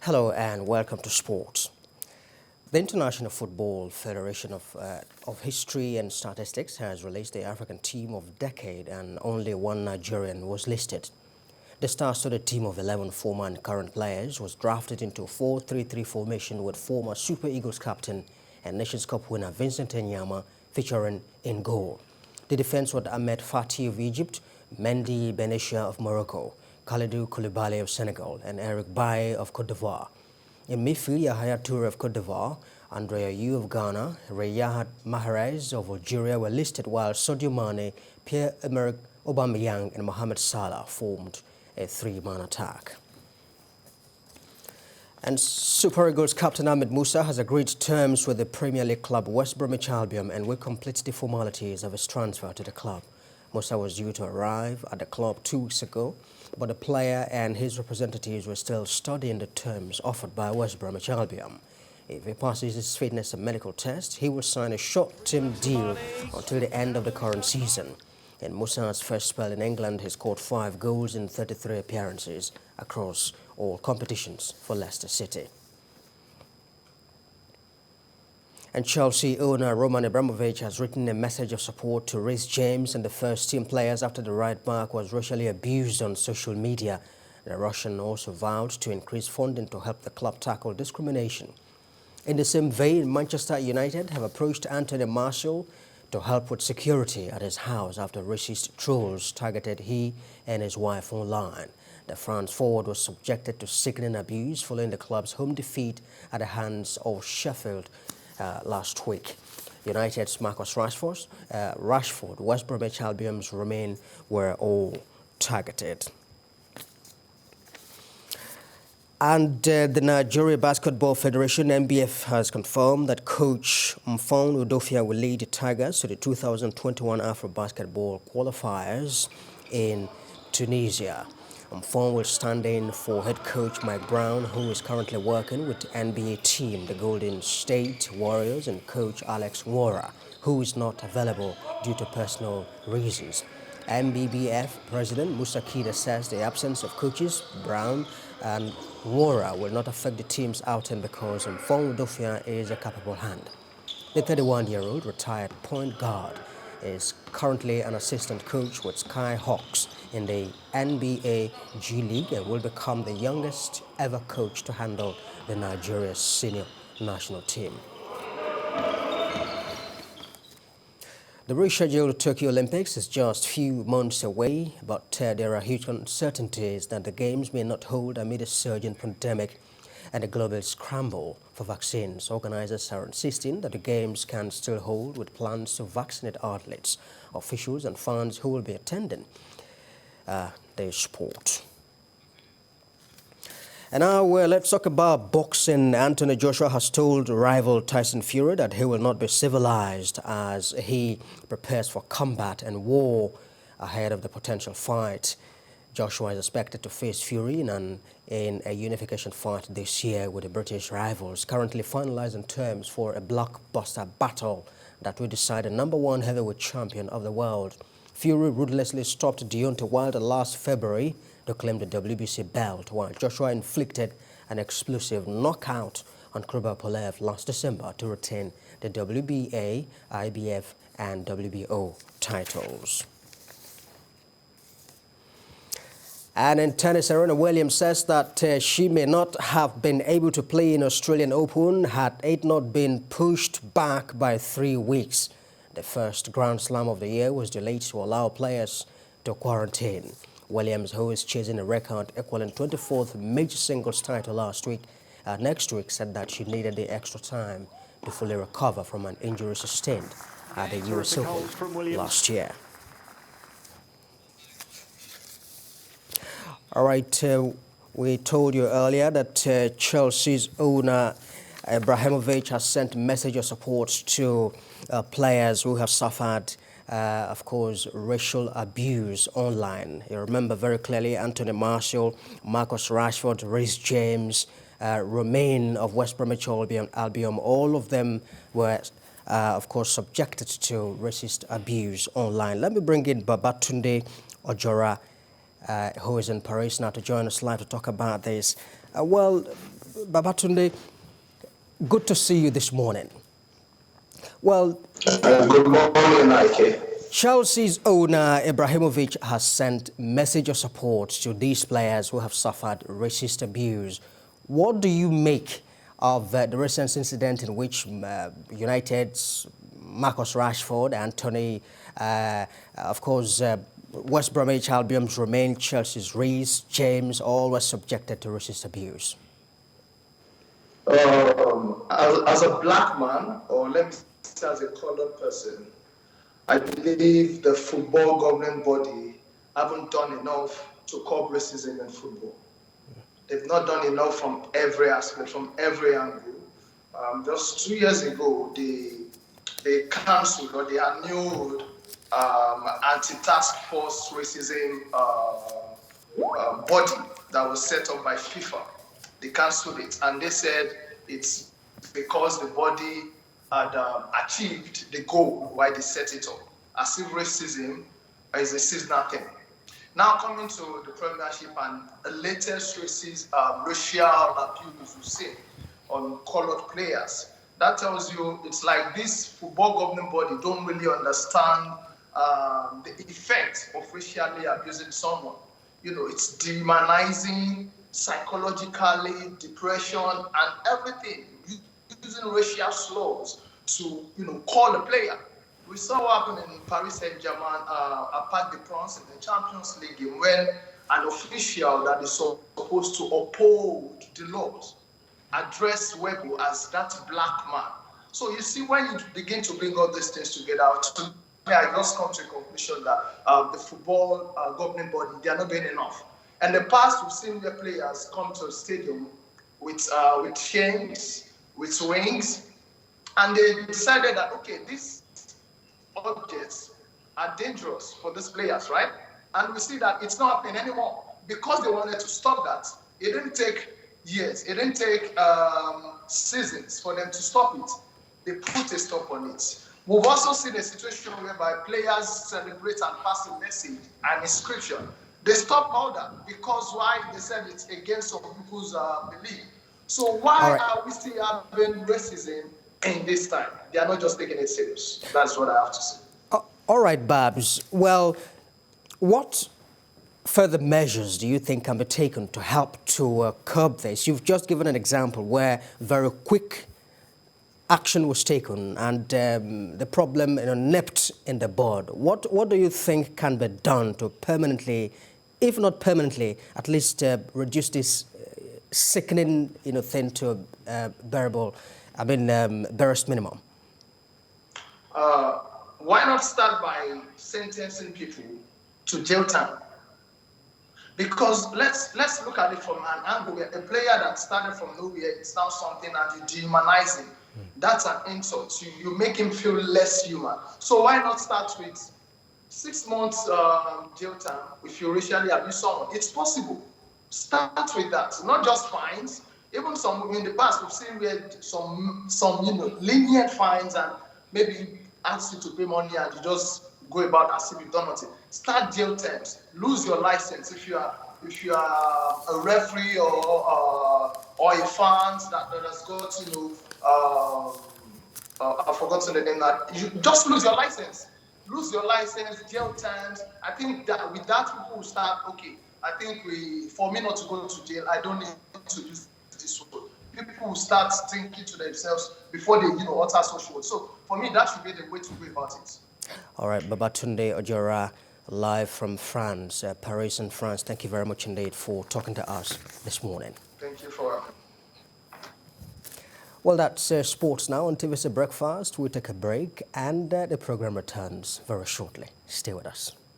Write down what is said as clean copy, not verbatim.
Hello and welcome to Sports. The International Football Federation of History and Statistics has released the African Team of Decade, and only one Nigerian was listed. The star-studded team of 11 former and current players was drafted into a 4-3-3 formation with former Super Eagles captain and Nations Cup winner Vincent Enyama featuring in goal. The defense was Ahmed Fati of Egypt, Mendy Benatia of Morocco, Kalidou Koulibaly of Senegal, and Eric Bailly of Cote d'Ivoire. In midfield, Yahya Toure of Cote d'Ivoire, Andrea Ayew of Ghana, Riyad Mahrez of Algeria were listed, while Sadio Mane, Pierre-Emerick Aubameyang, and Mohamed Salah formed a three-man attack. And Super Eagles captain Ahmed Musa has agreed terms with the Premier League club West Bromwich Albion and will complete the formalities of his transfer to the club. Musa was due to arrive at the club 2 weeks ago, but the player and his representatives were still studying the terms offered by West Bromwich Albion. If he passes his fitness and medical test, he will sign a short-term deal until the end of the current season. In Musa's first spell in England, he scored 5 goals in 33 appearances across all competitions for Leicester City. And Chelsea owner Roman Abramovich has written a message of support to Reece James and the first-team players after the right-back was racially abused on social media. The Russian also vowed to increase funding to help the club tackle discrimination. In the same vein, Manchester United have approached Anthony Martial to help with security at his house after racist trolls targeted he and his wife online. The France forward was subjected to sickening abuse following the club's home defeat at the hands of Sheffield last week. United's Marcus Rashford, West Bromwich Albion's Romain were all targeted. And the Nigeria Basketball Federation, NBF, has confirmed that coach Mfon Udofia will lead the Tigers to the 2021 Afro-Basketball qualifiers in Tunisia. Mfon will stand in for head coach Mike Brown, who is currently working with the NBA team, the Golden State Warriors, and coach Alex Nwora, who is not available due to personal reasons. MBBF President Musa Kida says the absence of coaches Brown and Nwora will not affect the team's outing because Mfon Udofia is a capable hand. The 31-year-old retired point guard is currently an assistant coach with Sky Hawks in the NBA G League and will become the youngest ever coach to handle the Nigeria senior national team. The rescheduled Tokyo Olympics is just a few months away, but there are huge uncertainties that the Games may not hold amid a surging pandemic and a global scramble for vaccines. Organizers are insisting that the Games can still hold, with plans to vaccinate athletes, officials and fans who will be attending the sport. And now let's talk about boxing. Anthony Joshua has told rival Tyson Fury that he will not be civilized as he prepares for combat and war ahead of the potential fight. Joshua is expected to face Fury in a unification fight this year with the British rivals, currently finalizing terms for a blockbuster battle that will decide the #1 heavyweight champion of the world. Fury ruthlessly stopped Deontay Wilder last February to claim the WBC belt, while Joshua inflicted an explosive knockout on Kubrat Pulev last December to retain the WBA, IBF, and WBO titles. And in tennis, Serena Williams says that she may not have been able to play in Australian Open had it not been pushed back by 3 weeks. The first Grand Slam of the year was delayed to allow players to quarantine. Williams, who is chasing a record equaling 24th major singles title next week, said that she needed the extra time to fully recover from an injury sustained at the US Open last year. All right, we told you earlier that Chelsea's owner Abramovich has sent a message of support to players who have suffered, of course, racial abuse online. You remember very clearly Anthony Martial, Marcus Rashford, Reece James, Romain of West Bromwich Albion, all of them were, of course, subjected to racist abuse online. Let me bring in Babatunde Ojora, who is in Paris now, to join us live to talk about this. Well, Babatunde, good to see you this morning. Well, Good morning, Ike. Chelsea's owner Ibrahimovic has sent message of support to these players who have suffered racist abuse. What do you make of the recent incident in which United's Marcus Rashford, Anthony, of course, West Bromwich Albion's Romain, Chelsea's Reece, James, all were subjected to racist abuse? As a black man, or let me say as a colored person, I believe the football governing body haven't done enough to curb racism in football. They've not done enough from every aspect, from every angle. Just 2 years ago, they cancelled or they annulled anti-task force racism body that was set up by FIFA. They cancelled it, and they said it's because the body had achieved the goal why they set it up, as if racism is a seasonal thing. Now coming to the Premiership and the latest racial abuse we've seen on colored players, that tells you it's like this football governing body don't really understand the effect of racially abusing someone. You know, it's dehumanizing psychologically, depression, and everything, using racial slurs to, call a player. We saw what happened in Paris Saint-Germain at Parc des Princes in the Champions League game when an official that is supposed to uphold the laws addressed Webo as that black man. So you see, when you begin to bring all these things together, I just come to a conclusion that the football governing body, they are not doing enough. In the past, we've seen the players come to a stadium with chains, with wings, and they decided that, okay, these objects are dangerous for these players, right? And we see that it's not happening anymore because they wanted to stop that. It didn't take years, it didn't take seasons for them to stop it. They put a stop on it. We've also seen a situation whereby players celebrate and pass a message and inscription. They stopped all that because why? They said it's against some people's belief. So why are we still having racism in this time? They are not just taking it serious. That's what I have to say. All right, Babs. Well, what further measures do you think can be taken to help to curb this? You've just given an example where very quick action was taken and the problem nipped in the bud. What do you think can be done to permanently, if not permanently, at least reduce this sickening thing to barest minimum? Why not start by sentencing people to jail time? Because let's look at it from an angle where a player that started from nowhere is now something and you dehumanize him. That's an insult. You make him feel less human. So why not start with 6 months jail time if you racially abuse someone? It's possible. Start with that. Not just fines. Even some in the past we've seen where some lenient fines and maybe ask you to pay money and you just go about as if you've done nothing. Start jail terms. Lose your license if you are a referee or a fan that has got I've forgotten the name. That you just lose your license. Lose your license, jail terms. I think that with that people will start. Okay, I think for me not to go to jail, I don't need to use this word. People will start thinking to themselves before they utter social words. So for me, that should be the way to go about it. All right, Babatunde Ojora, live from France, Paris in France. Thank you very much indeed for talking to us this morning. Thank you for. Well, that's sports now on TVC Breakfast. We'll take a break and the program returns very shortly. Stay with us.